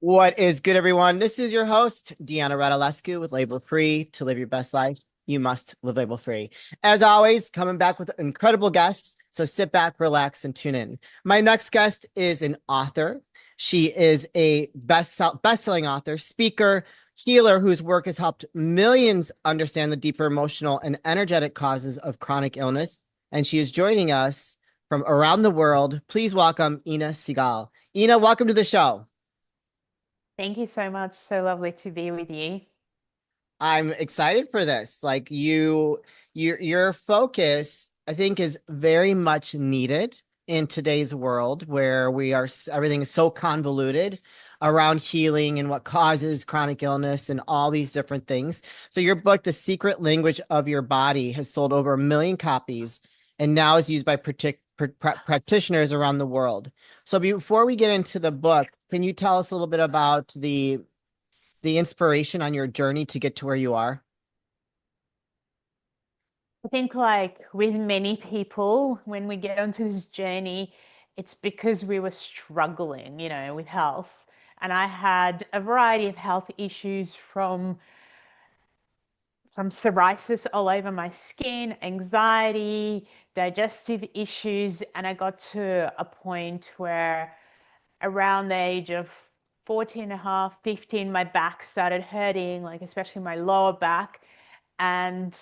What is good, everyone? This is your host, Deanna Radulescu with Label Free. To live your best life, you must live label free. As always, coming back with incredible guests. So sit back, relax, and tune in. My next guest is an author. She is a best-selling author, speaker, healer whose work has helped millions understand the deeper emotional and energetic causes of chronic illness. And she is joining us from around the world. Please welcome Inna Segal. Inna, welcome to the show. Thank you so much. So lovely to be with you. I'm excited for this. Like your focus, I think, is very much needed in today's world where everything is so convoluted around healing and what causes chronic illness and all these different things. So your book, The Secret Language of Your Body, has sold over 1 million copies and now is used by practitioners around the world. So before we get into the book, can you tell us a little bit about the inspiration on your journey to get to where you are? I think, like with many people, when we get onto this journey, it's because we were struggling, with health. And I had a variety of health issues from psoriasis all over my skin, anxiety, digestive issues, and I got to a point where around the age of 14 and a half, 15, my back started hurting, like especially my lower back. And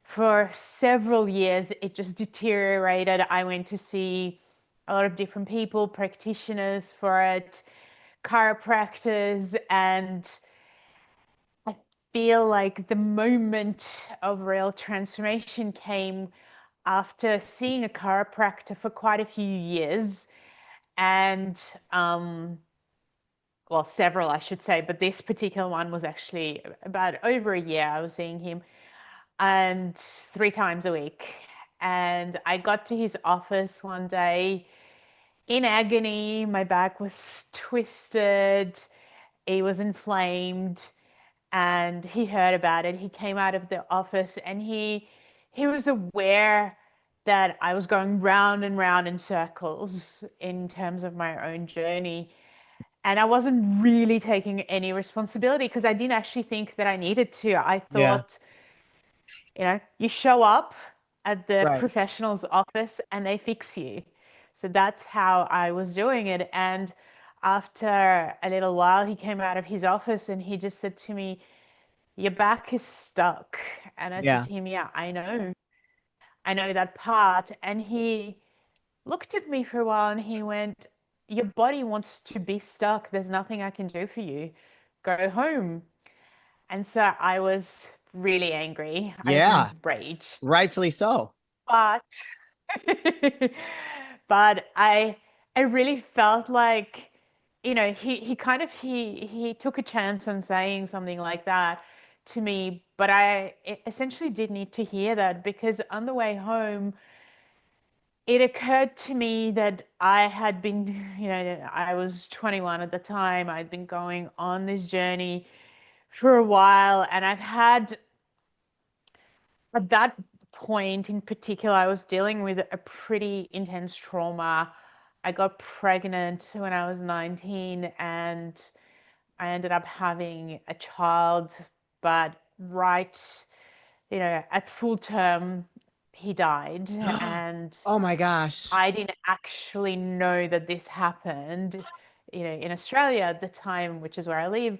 for several years, it just deteriorated. I went to see a lot of different people, practitioners for it, chiropractors, and I feel like the moment of real transformation came after seeing a chiropractor for quite a few years. And well, several, I should say, but this particular one was actually about over a year. I was seeing him and 3 times a week. And I got to his office one day in agony. My back was twisted, it was inflamed, and he heard about it. He came out of the office and he was aware that I was going round and round in circles in terms of my own journey. And I wasn't really taking any responsibility because I didn't actually think that I needed to. I Yeah, thought, you show up at the right. professional's office and they fix you. So that's how I was doing it. And after a little while, he came out of his office and he just said to me, "Your back is stuck." And I said Yeah. to him, "Yeah, I know. I know that part." And he looked at me for a while and he went, "Your body wants to be stuck. There's nothing I can do for you. Go home." And so I was really angry. I was Yeah. enraged. Rightfully so. But but I really felt like, he kind of he took a chance on saying something like that to me, but I essentially did need to hear that because on the way home it occurred to me that I had been, I was 21 at the time. I'd been going on this journey for a while, and I've had, at that point in particular, I was dealing with a pretty intense trauma. I got pregnant when I was 19 and I ended up having a child, but right, at full term, he died. And Oh my gosh. I didn't actually know that this happened, in Australia at the time, which is where I live.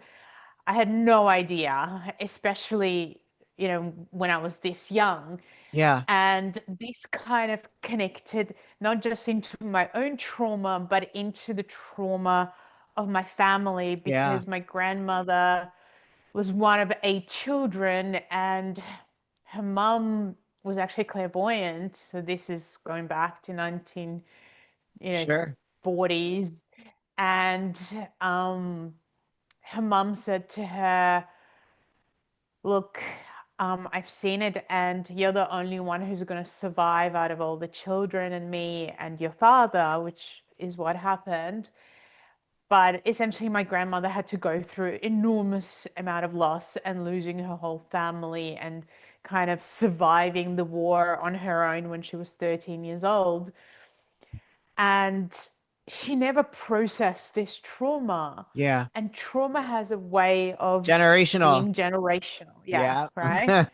I had no idea, especially, when I was this young. Yeah. And this kind of connected not just into my own trauma, but into the trauma of my family Yeah. because my grandmother was one of 8 children and her mum was actually clairvoyant. So this is going back to 19, you know, Sure. 40s. And her mum said to her, "Look, I've seen it, and you're the only one who's going to survive out of all the children and me and your father," which is what happened. But essentially, my grandmother had to go through enormous amount of loss and losing her whole family and kind of surviving the war on her own when she was 13 years old. And she never processed this trauma. Yeah. And trauma has a way of Generational. being generational. Yeah, Yeah. right.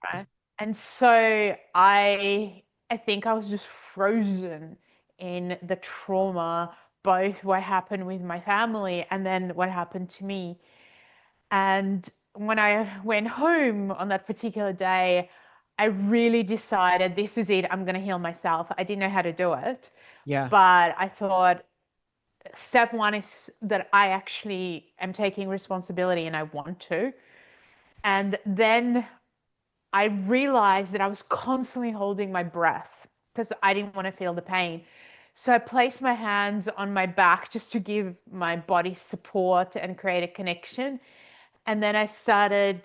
Right. And so I think I was just frozen in the trauma, both what happened with my family and then what happened to me. And when I went home on that particular day, I really decided this is it. I'm going to heal myself. I didn't know how to do it, Yeah. but I thought step one is that I actually am taking responsibility and I want to. And then I realized that I was constantly holding my breath because I didn't want to feel the pain. So I placed my hands on my back just to give my body support and create a connection. And then I started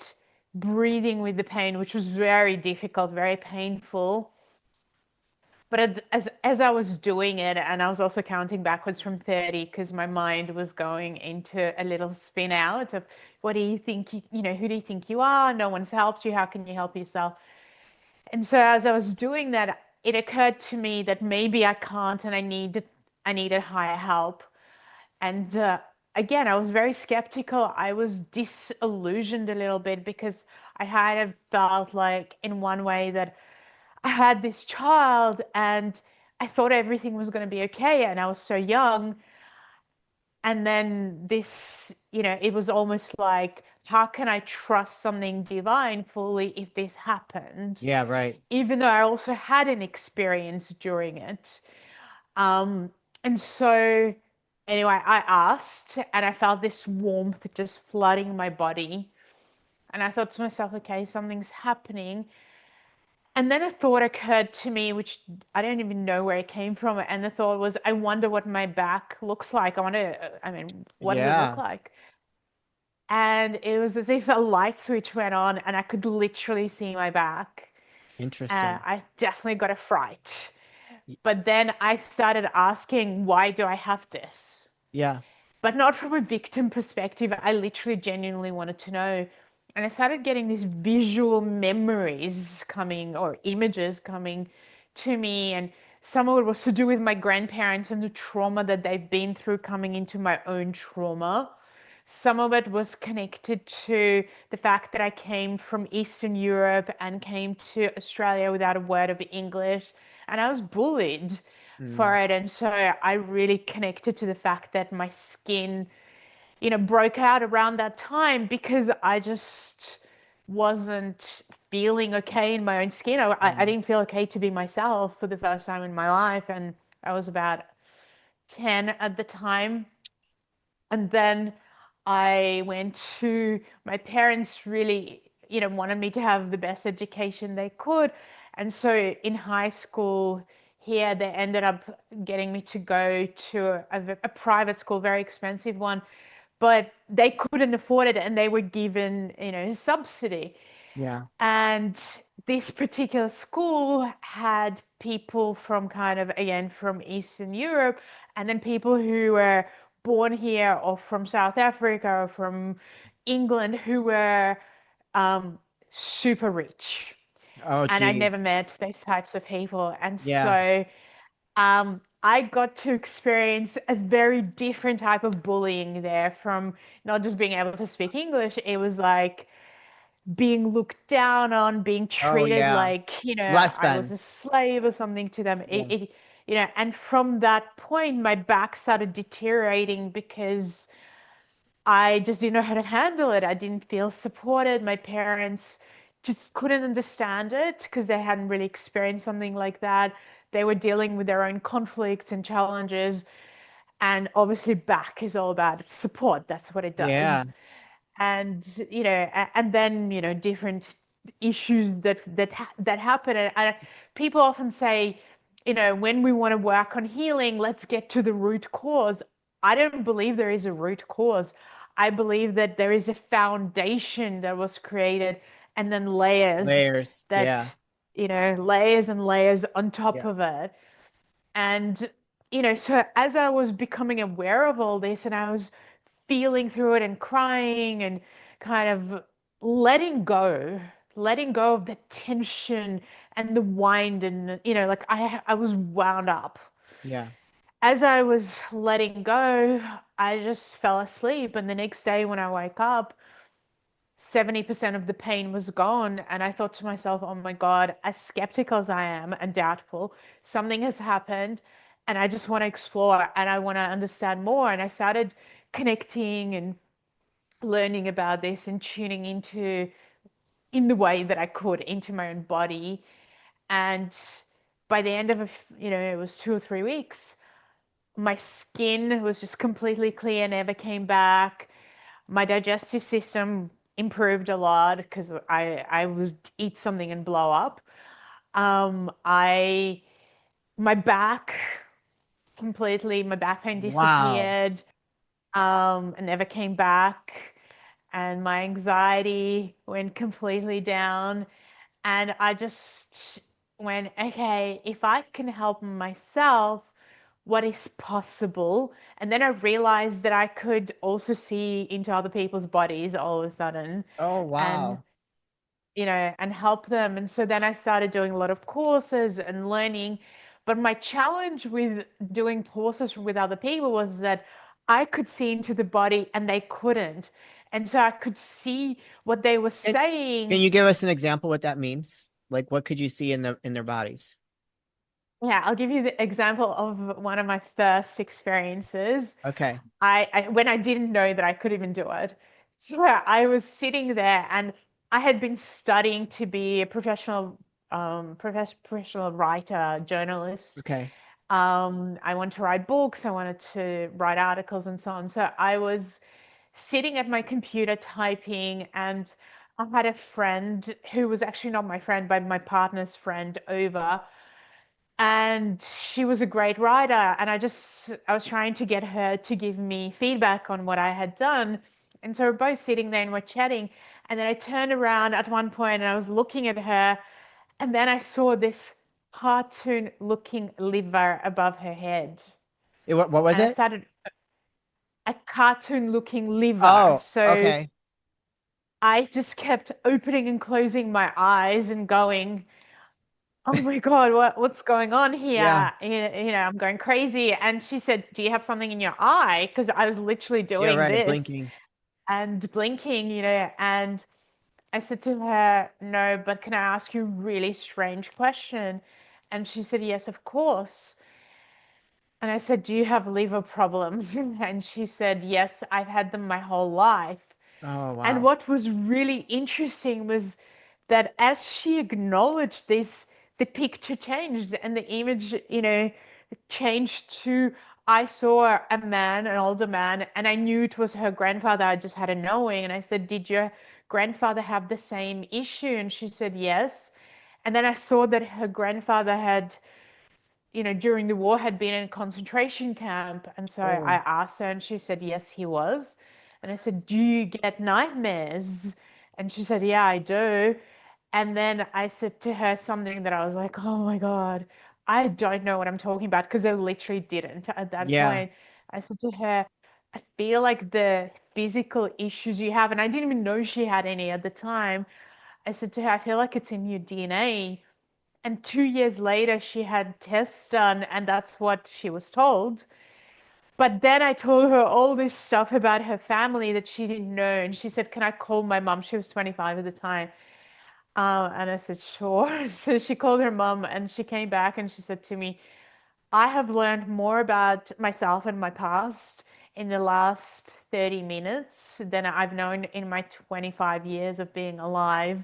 breathing with the pain, which was very difficult, very painful. But as I was doing it, and I was also counting backwards from 30 because my mind was going into a little spin out of what do you think who do you think you are? No one's helped you. How can you help yourself? And so as I was doing that, it occurred to me that maybe I can't and I needed higher help. And again, I was very skeptical. I was disillusioned a little bit because I had felt like in one way that I had this child and I thought everything was going to be okay. And I was so young. And then it was almost like, how can I trust something divine fully if this happened? Yeah, right. Even though I also had an experience during it. Um, and so, anyway, I asked and I felt this warmth just flooding my body. And I thought to myself, okay, something's happening. And then a thought occurred to me, which I don't even know where it came from. And the thought was, I wonder what my back looks like. I mean, what does it look Yeah. like? And it was as if a light switch went on and I could literally see my back. Interesting. I definitely got a fright. Y- But then I started asking, why do I have this? Yeah. But not from a victim perspective. I literally genuinely wanted to know. And I started getting these visual memories coming or images coming to me. And some of it was to do with my grandparents and the trauma that they've been through coming into my own trauma. Some of it was connected to the fact that I came from Eastern Europe and came to Australia without a word of English. And I was bullied for Mm. it. And so I really connected to the fact that my skin, broke out around that time because I just wasn't feeling okay in my own skin. I Mm. didn't feel okay to be myself for the first time in my life. And I was about 10 at the time. And then I went to my parents really, wanted me to have the best education they could. And so in high school here, they ended up getting me to go to a private school, very expensive one, but they couldn't afford it and they were given, subsidy. Yeah. And this particular school had people from kind of, again, from Eastern Europe, and then people who were born here or from South Africa or from England who were um, super rich. Oh, And I never geez. met those types of people. And Yeah. so I got to experience a very different type of bullying there from not just being able to speak English. It was like, being looked down on, being Oh, treated yeah. like, Less I was than. a slave or something to them. Yeah. And from that point, my back started deteriorating because I just didn't know how to handle it. I didn't feel supported. My parents just couldn't understand it because they hadn't really experienced something like that. They were dealing with their own conflicts and challenges. And obviously, back is all about support. That's what it Yeah. does. And and then different issues that happen. And people often say, when we want to work on healing, let's get to the root cause. I don't believe there is a root cause. I believe that there is a foundation that was created and then layers Layers. Yeah. that layers and layers on top Yeah. of it. And, so as I was becoming aware of all this and I was feeling through it and crying and kind of letting go of the tension and the wind and, like I was wound up. Yeah. as I was letting go, I just fell asleep. And the next day when I woke up, 70% of the pain was gone. And I thought to myself, oh my God, as skeptical as I am and doubtful, something has happened. And I just want to explore and I want to understand more. And I started connecting and learning about this and tuning into in the way that I could into my own body. And by the end of it was 2 or 3 weeks, my skin was just completely clear, never came back. My digestive system improved a lot because I would eat something and blow up. I my back my back pain Wow. disappeared, and never came back. And my anxiety went completely down. And I just went, okay, if I can help myself, what is possible? And then I realized that I could also see into other people's bodies all of a sudden Oh, and, wow. and help them. And so then I started doing a lot of courses and learning. But my challenge with doing courses with other people was that I could see into the body and they couldn't. And so I could see what they were And can saying. you give us an example what that means? Like what could you see in their bodies? Yeah, I'll give you the example of one of my first experiences. Okay. I when I didn't know that I could even do it. So I was sitting there and I had been studying to be a professional writer, journalist. Okay. I wanted to write books, I wanted to write articles and so on. So I was sitting at my computer typing, and I had a friend who was actually not my friend, but my partner's friend over, and she was a great writer, and I was trying to get her to give me feedback on what I had done. And so we're both sitting there and we're chatting, and then I turned around at one point and I was looking at her, and then I saw this cartoon looking liver above her head, What was and I it? started a cartoon looking liver. Oh, So okay. I just kept opening and closing my eyes and going, oh my God, what's going on Yeah. here? I'm going crazy. And she said, do you have something in your eye? Because I was literally Yeah, doing right. this Blinking. and blinking, and I said to her, no, but can I ask you a really strange question? And she said, yes, of course. And I said, do you have liver problems? And she said, yes, I've had them my whole life. Oh, And wow. what was really interesting was that as she acknowledged this, the picture changed and the image, changed to I saw a man, an older man, and I knew it was her grandfather. I just had a knowing. And I said, did your grandfather have the same issue? And she said, yes. And then I saw that her grandfather had, during the war had been in a concentration camp. And so I Oh, asked her, and she said, yes, he was. And I said, do you get nightmares? And she said, yeah, I do. And then I said to her something that I was like, oh my God, I don't know what I'm talking about because I literally didn't at that yeah. point. I said to her, I feel like the physical issues you have, and I didn't even know she had any at the time. I said to her, I feel like it's in your DNA. And 2 years later, she had tests done, and that's what she was told. But then I told her all this stuff about her family that she didn't know. And she said, can I call my mom? She was 25 at the time. And I said, sure. So she called her mom and she came back and she said to me, I have learned more about myself and my past in the last 30 minutes than I've known in my 25 years of being alive.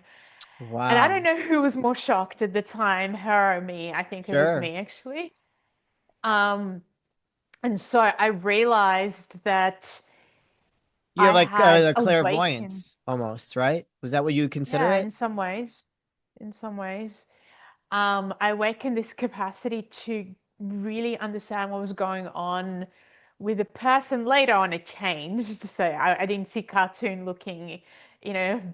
And I don't Wow. know who was more shocked at the time, her or me. I think it was Sure. me actually. Um, and so I realized that You have I like had a awakened. clairvoyance almost, right? Was that what you consider Yeah, it? in some ways. In some ways. I awakened this capacity to really understand what was going on with the person. Later on, it changed. So I didn't see cartoon looking,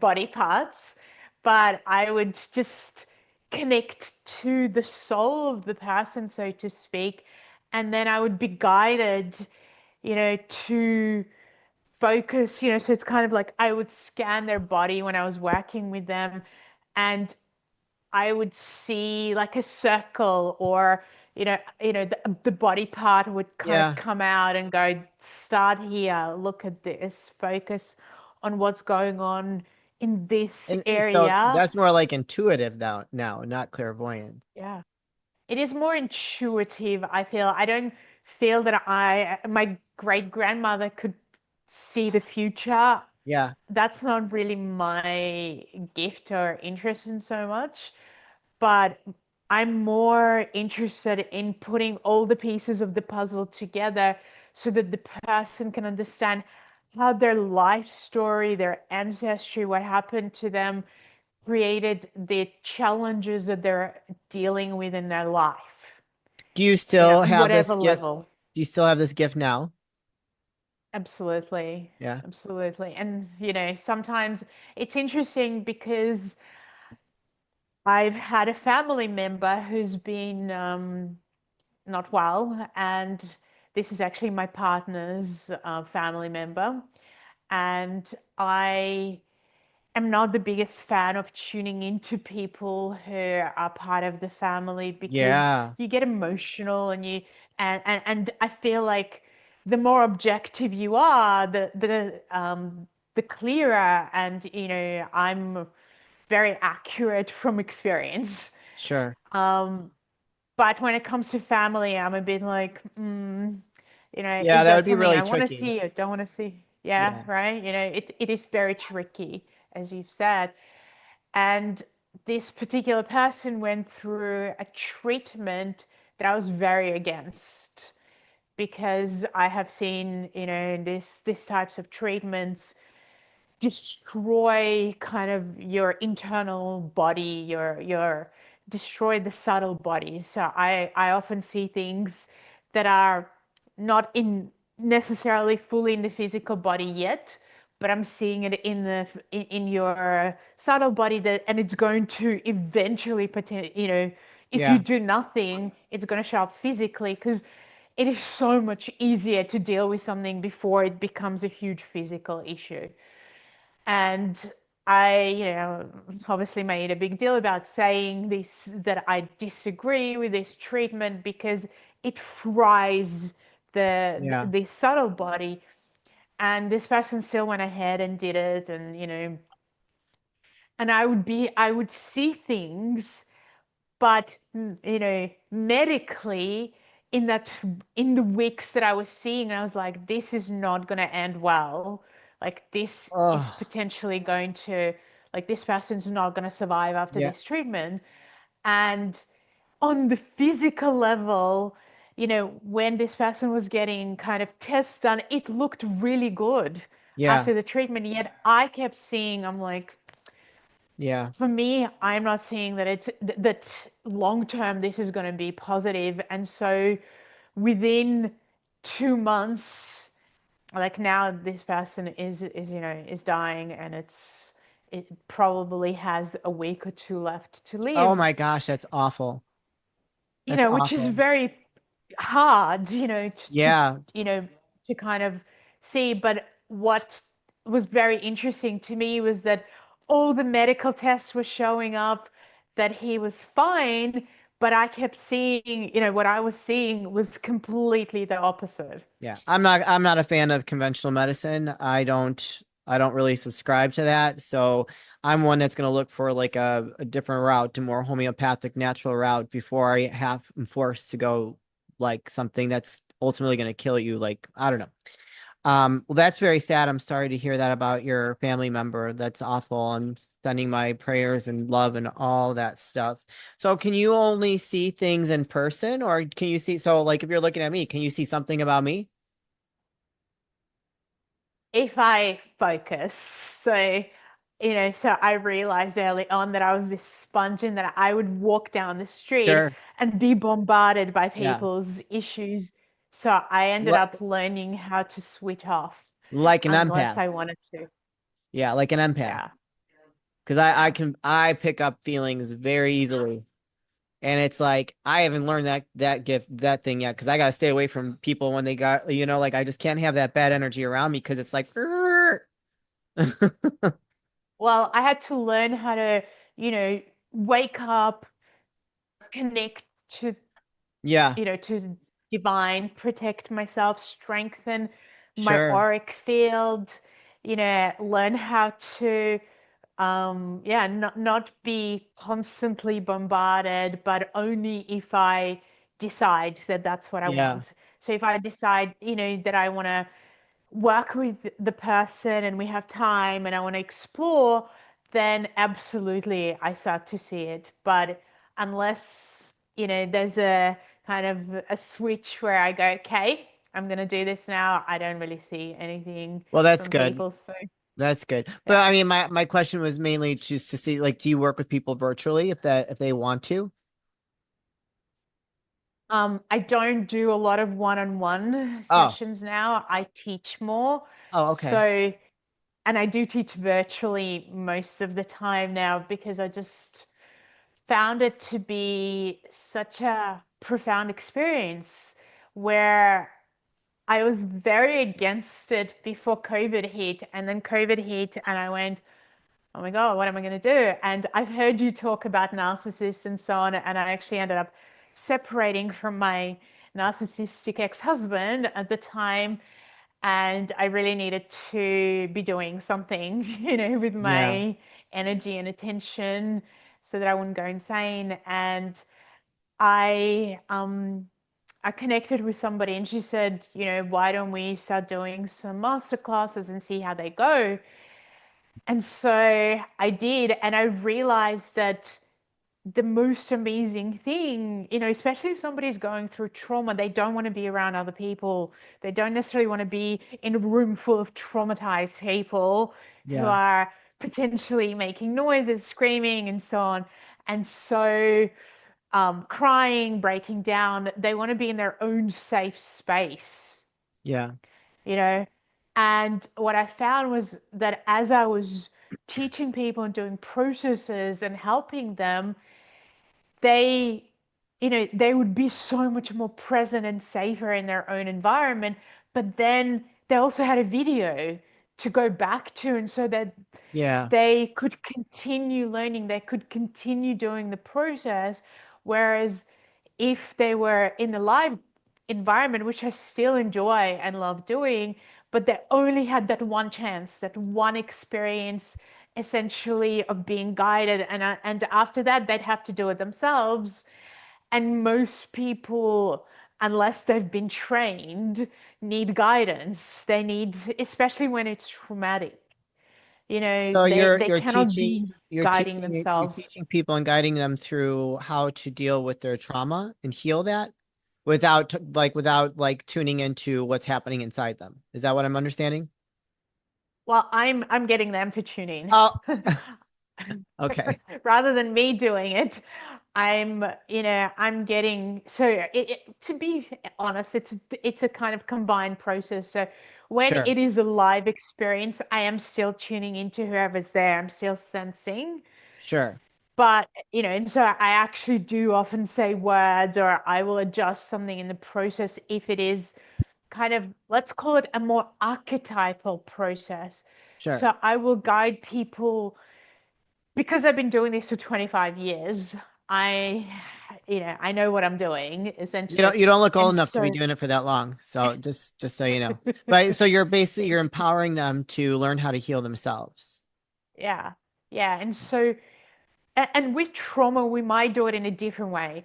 body parts, but I would just connect to the soul of the person, so to speak. And then I would be guided, to focus, so it's kind of like I would scan their body when I was working with them. And I would see like a circle or, the body part would kind of Yeah. come out and go, start here, look at this, focus on what's going on in this And so area. that's more like intuitive now, not clairvoyant. Yeah. It is more intuitive, I feel. I don't feel that my great grandmother could see the future. Yeah. That's not really my gift or interest in so much, but I'm more interested in putting all the pieces of the puzzle together so that the person can understand how their life story, their ancestry, what happened to them, created the challenges that they're dealing with in their life, Do you you know, still on have whatever this gift? level. Do you still have this gift now? Absolutely. Yeah. Absolutely. And, sometimes it's interesting because I've had a family member who's been not well, and this is actually my partner's family member. And I am not the biggest fan of tuning into people who are part of the family because Yeah. you get emotional and and I feel like the more objective you are, the clearer, and I'm very accurate from experience. Sure. Um, but when it comes to family, I'm a bit like, Yeah, is that that would be something really I want to tricky. see or don't want to see? Yeah, Yeah. right. It is very tricky, as you've said. And this particular person went through a treatment that I was very against because I have seen, this types of treatments destroy kind of your internal body, your destroy the subtle body. So I often see things that are not in necessarily fully in the physical body yet, but I'm seeing it in your subtle body, that and it's going to eventually if you Yeah. do nothing, it's going to show up physically because it is so much easier to deal with something before it becomes a huge physical issue. And I, obviously made a big deal about saying this, that I disagree with this treatment because it fries Yeah. the subtle body. And this person still went ahead and did it, and and I would see things, but medically, in that in the weeks that I was seeing, I was like, this is not going to end well. Like this is Oh, potentially going to, like, this person's not going to survive after yeah. this treatment. And on the physical level, when this person was getting kind of tests done, it looked really good Yeah. after the treatment. Yet I kept seeing, I'm like, Yeah. for me, I'm not seeing that that long term this is going to be positive. And so within 2 months, like now this person is dying, and it probably has a week or two left to Oh live, my gosh, that's awful. That's which is awful. very hard, Yeah. to kind of see. But what was very interesting to me was that all the medical tests were showing up that he was fine, but I kept seeing, what I was seeing was completely the opposite. Yeah. I'm not a fan of conventional medicine. I don't really subscribe to that. So I'm one that's gonna look for like a different route, a more homeopathic natural route before I'm forced to go like something that's ultimately gonna kill you. Like, I don't know. Well, that's very sad. I'm sorry to hear that about your family member. That's awful. I'm sending my prayers and love and all that stuff. So, can you only see things in person, or can you see? So, like, if you're looking at me, can you see something about me? If I focus. So I realized early on that I was this sponge, and that I would walk down the street Sure. and be bombarded by Yeah. people's issues. So I ended Li- up learning how to switch off like an unless empath. I wanted to. Yeah, like an empath. Yeah. Because I Yeah. can pick up feelings very easily. And it's like I haven't learned that gift that thing yet because I gotta stay away from people when they got like I just can't have that bad energy around me because it's like Well, I had to learn how to, you know, wake up, connect to Yeah, to divine, protect myself, strengthen my sure. auric field, learn how to yeah, not be constantly bombarded, but only if I decide that that's what I Yeah. want. So if I decide, that I want to work with the person and we have time and I want to explore, then absolutely I start to see it. But unless, there's a kind of a switch where I go, okay, I'm going to do this now, I don't really see anything Well, that's from good. people. So, That's good. But yeah. I mean, my question was mainly just to see, like, do you work with people virtually if they want to? I don't do a lot of one-on-one Oh, sessions now. I teach more. oh, okay. So, and I do teach virtually most of the time now because I just found it to be such a profound experience where I was very against it before COVID hit, and then COVID hit, and I went, oh my God, what am I going to do? And I've heard you talk about narcissists and so on, and I actually ended up separating from my narcissistic ex-husband at the time, and I really needed to be doing something, with Yeah, my energy and attention so that I wouldn't go insane. And I um I connected with somebody and she said, why don't we start doing some master classes and see how they go? And so I did, and I realized that the most amazing thing, especially if somebody's going through trauma, they don't want to be around other people. They don't necessarily want to be in a room full of traumatized people who yeah, are potentially making noises, screaming, and so on. And so, crying, breaking down, they want to be in their own safe space, yeah, you know. And what I found was that as I was teaching people and doing processes and helping them, they they would be so much more present and safer in their own environment, but then they also had a video to go back to, and so that yeah. they could continue learning, they could continue doing the process. Whereas if they were in the live environment, which I still enjoy and love doing, but they only had that one chance, that one experience essentially of being guided, and after that they'd have to do it themselves. And most people, unless they've been trained, need guidance. They need, especially when it's traumatic, So they cannot be guiding you're themselves. teaching people and guiding them through how to deal with their trauma and heal that without like tuning into what's happening inside them. Is that what I'm understanding? Well, I'm getting them to tune in. Oh, okay. Rather than me doing it, I'm getting, so to be honest, it's a kind of combined process. So when Sure. it is a live experience, I am still tuning into whoever's there. I'm still sensing. Sure. But, and so I actually do often say words, or I will adjust something in the process if it is kind of, let's call it a more archetypal process. Sure. So I will guide people because I've been doing this for 25 years. I, I know what I'm doing essentially. You don't look old And enough to be so, doing it for that long. So just so you know. But so you're basically you're empowering them to learn how to heal themselves. yeah, yeah. And so, and with trauma, we might do it in a different way.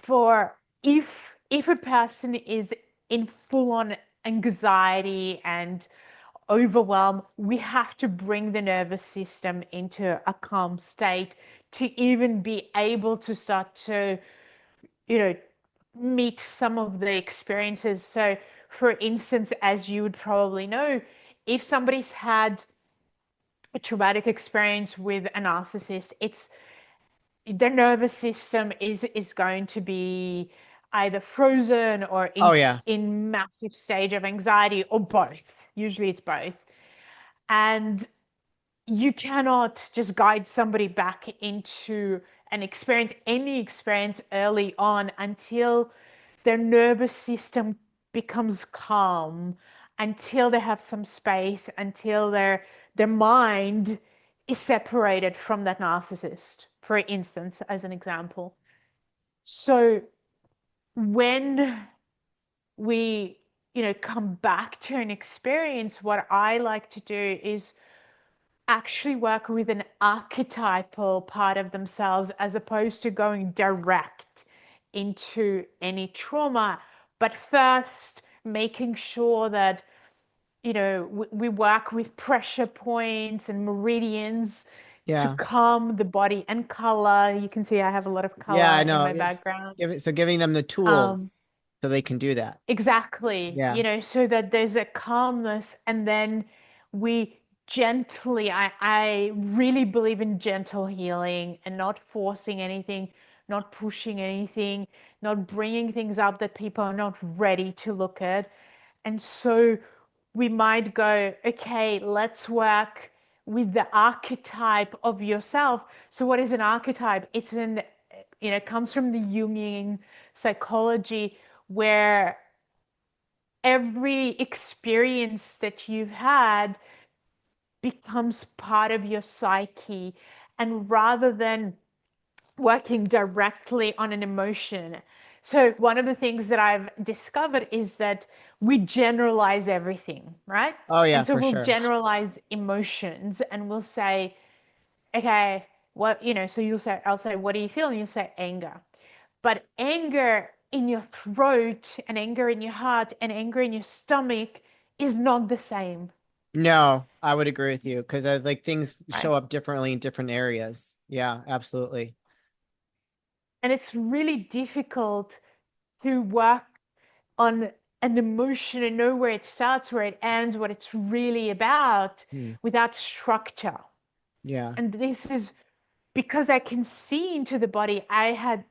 For if a person is in full on anxiety and overwhelm, we have to bring the nervous system into a calm state to even be able to start to, you know, meet some of the experiences. So, for instance, as you would probably know, if somebody's had a traumatic experience with a narcissist, it's their nervous system is going to be either frozen or Oh yeah. in massive stage of anxiety, or both. Usually it's both. And you cannot just guide somebody back into an experience, any experience early on, until their nervous system becomes calm, until they have some space, until their mind is separated from that narcissist, for instance, as an example. So when we, come back to an experience, what I like to do is actually work with an archetypal part of themselves as opposed to going direct into any trauma. But first, making sure that, we work with pressure points and meridians to Yeah. calm the body and color. You can see I have a lot of Yeah, I color in know. my It's background. giving them the Um, tools so they can do that. Exactly, Yeah. so that there's a calmness, and then we gently, I really believe in gentle healing and not forcing anything, not pushing anything, not bringing things up that people are not ready to look at. And so we might go, okay, let's work with the archetype of yourself. So what is an archetype? Comes from the Jungian psychology, where every experience that you've had becomes part of your psyche. And rather than working directly on an emotion, so one of the things that I've discovered is that we generalize everything, right? Oh yeah, And so for we'll sure. generalize emotions and we'll say, okay, what, so I'll say, what do you feel? And you'll say anger. But anger in your throat and anger in your heart and anger in your stomach is not the same, No, I would agree with you because I like things right? show up differently in different areas. Yeah, absolutely. And it's really difficult to work on an emotion and know where it starts, where it ends, what it's really about Hmm. without structure. Yeah. And this is because I can see into the body. I had,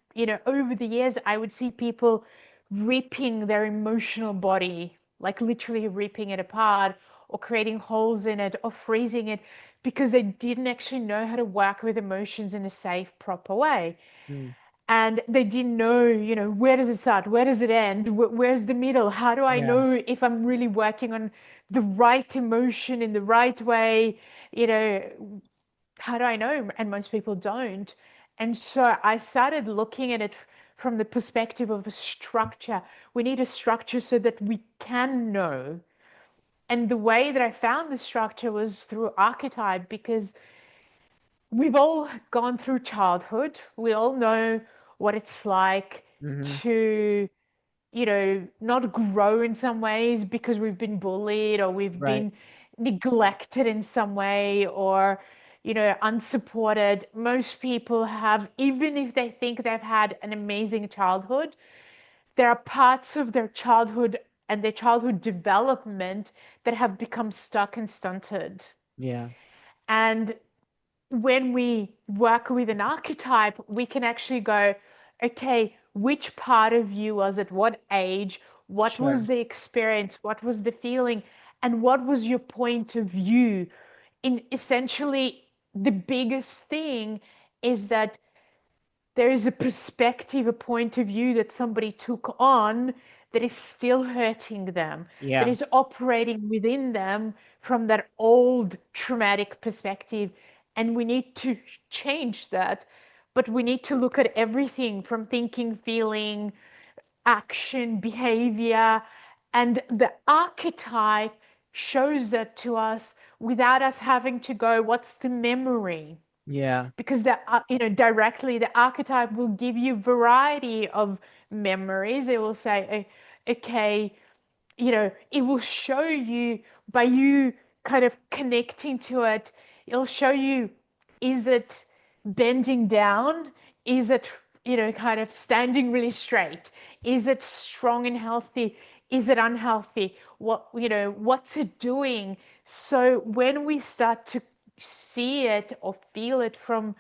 over the years, I would see people ripping their emotional body, like literally ripping it apart or creating holes in it or freezing it because they didn't actually know how to work with emotions in a safe, proper way. Hmm. And they didn't know, where does it start? Where does it end? Where's the middle? How do I Yeah. know if I'm really working on the right emotion in the right way? You know, how do I know? And most people don't. And so I started looking at it from the perspective of a structure. We need a structure so that we can know. And the way that I found the structure was through archetype, because we've all gone through childhood. We all know what it's like Hmm. to, not grow in some ways because we've been bullied or we've Right. been neglected in some way, or, unsupported. Most people have, even if they think they've had an amazing childhood, there are parts of their childhood and their childhood development that have become stuck and stunted. Yeah. And when we work with an archetype, we can actually go, okay, which part of you was at what age? What was Sure. the experience? What was the feeling? And what was your point of view? In essentially, the biggest thing is that there is a perspective, a point of view that somebody took on that is still hurting them, that Yeah. is operating within them from that old traumatic perspective. And we need to change that. But we need to look at everything from thinking, feeling, action, behavior. And the archetype shows that to us without us having to go, what's the memory? Yeah. Because directly the archetype will give you variety of memories. It will say, okay, it will show you by you kind of connecting to it. It'll show you, is it bending down? Is it, kind of standing really straight? Is it strong and healthy? Is it unhealthy? What's it doing? So when we start to see it or feel it from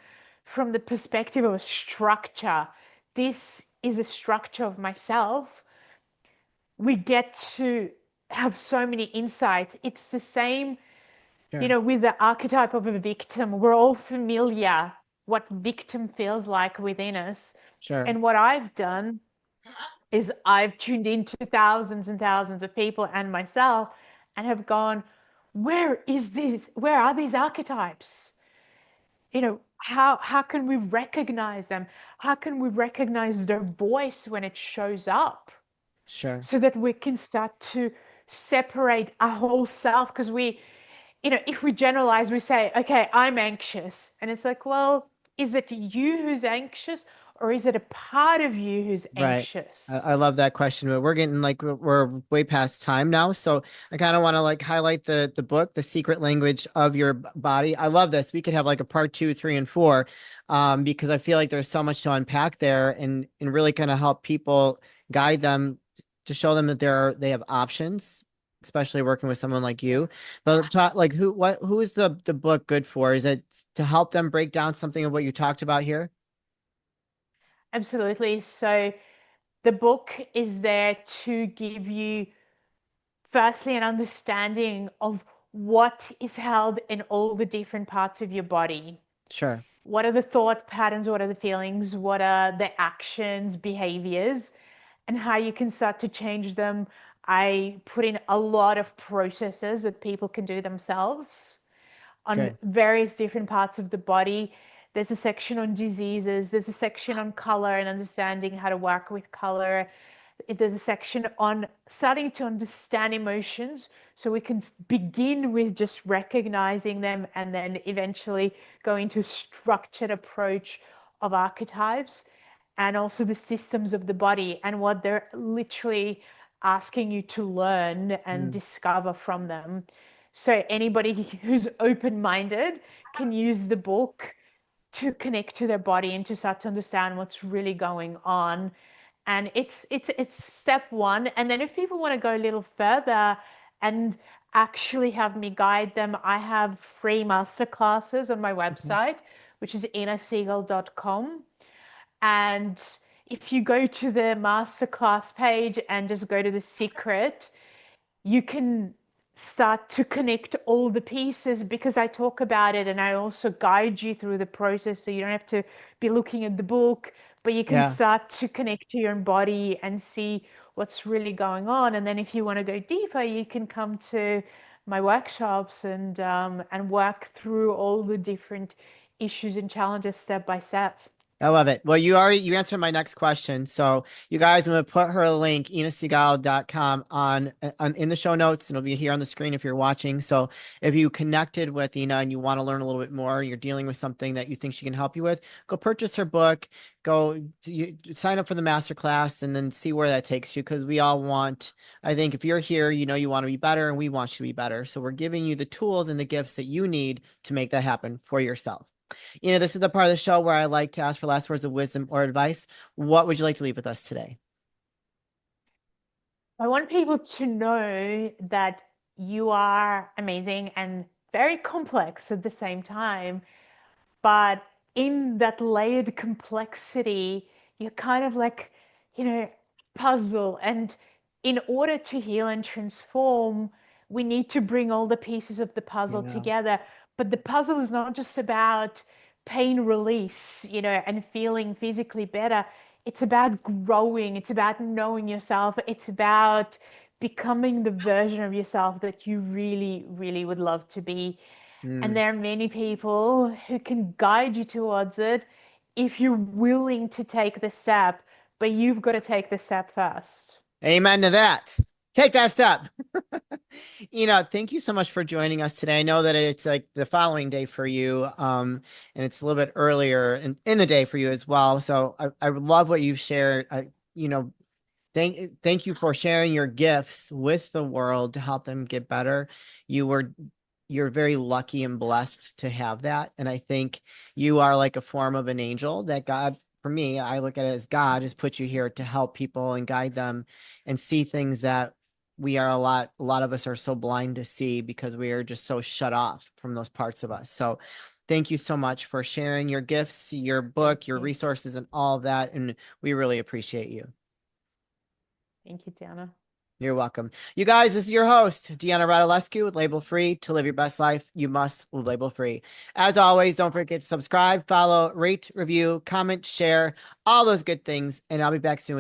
the perspective of a structure, this is a structure of myself, we get to have so many insights. It's the same, Sure. with the archetype of a victim. We're all familiar what victim feels like within us. Sure. And what I've done is I've tuned into thousands and thousands of people and myself and have gone, where are these archetypes? How can we recognize them? How can we recognize their voice when it shows up Sure. so that we can start to separate our whole self? Because if we generalize, we say, okay, I'm anxious. And it's like, well, is it you who's anxious or is it a part of you who's Right. anxious? I love that question, but we're getting like we're way past time now. So I kind of want to like highlight the book, The Secret Language of Your Body. I love this. We could have like a part two, three, and four, because I feel like there's so much to unpack there and really kind of help people guide them to show them that they have options, especially working with someone like you. But talk, like who is the book good for? Is it to help them break down something of what you talked about here? Absolutely. So the book is there to give you, firstly, an understanding of what is held in all the different parts of your body. Sure. What are the thought patterns? What are the feelings? What are the actions, behaviors, and how you can start to change them? I put in a lot of processes that people can do themselves on Good. various different parts of the body. There's a section on diseases, there's a section on color and understanding how to work with color. There's a section on starting to understand emotions so we can begin with just recognizing them and then eventually go into a structured approach of archetypes and also the systems of the body and what they're literally asking you to learn and Mm, discover from them. So anybody who's open-minded can use the book to connect to their body and to start to understand what's really going on. And it's step one. And then if people want to go a little further and actually have me guide them, I have free masterclasses on my mhm. website, which is innasegal.com. And if you go to the masterclass page and just go to the secret, you can start to connect all the pieces because I talk about it and I also guide you through the process so you don't have to be looking at the book, but you can Yeah, start to connect to your own body and see what's really going on. And then if you want to go deeper, you can come to my workshops and work through all the different issues and challenges step by step. I love it. Well, you answered my next question. So you guys, I'm gonna put her link, innasegal.com on in the show notes, and it'll be here on the screen if you're watching. So if you connected with Ina and you want to learn a little bit more, you're dealing with something that you think she can help you with, go purchase her book, sign up for the masterclass, and then see where that takes you. Because we all want, I think if you're here, you know you want to be better, and we want you to be better. So we're giving you the tools and the gifts that you need to make that happen for yourself. This is the part of the show where I like to ask for last words of wisdom or advice. What would you like to leave with us today? I want people to know that you are amazing and very complex at the same time. But in that layered complexity, you're kind of like, you know, puzzle. And in order to heal and transform, we need to bring all the pieces of the puzzle Yeah. together. But the puzzle is not just about pain release, and feeling physically better. It's about growing, it's about knowing yourself, it's about becoming the version of yourself that you really, really would love to be. And Mm. there are many people who can guide you towards it if you're willing to take the step, but you've got to take the step first. Amen to that. Take that step. Thank you so much for joining us today. I know that it's like the following day for you, and it's a little bit earlier in the day for you as well. So I love what you've shared. Thank you for sharing your gifts with the world to help them get better. You were you're very lucky and blessed to have that. And I think you are like a form of an angel that God, for me, I look at it as God has put you here to help people and guide them and see things that a lot of us are so blind to see because we are just so shut off from those parts of us. So thank you so much for sharing your gifts, your Thank book, your you. resources, and all of that. And we really appreciate you. Thank you, Deanna. You're welcome. You guys, this is your host, Deanna Radulescu with Label Free. To live your best life, you must live label free. As always, don't forget to subscribe, follow, rate, review, comment, share, all those good things. And I'll be back soon.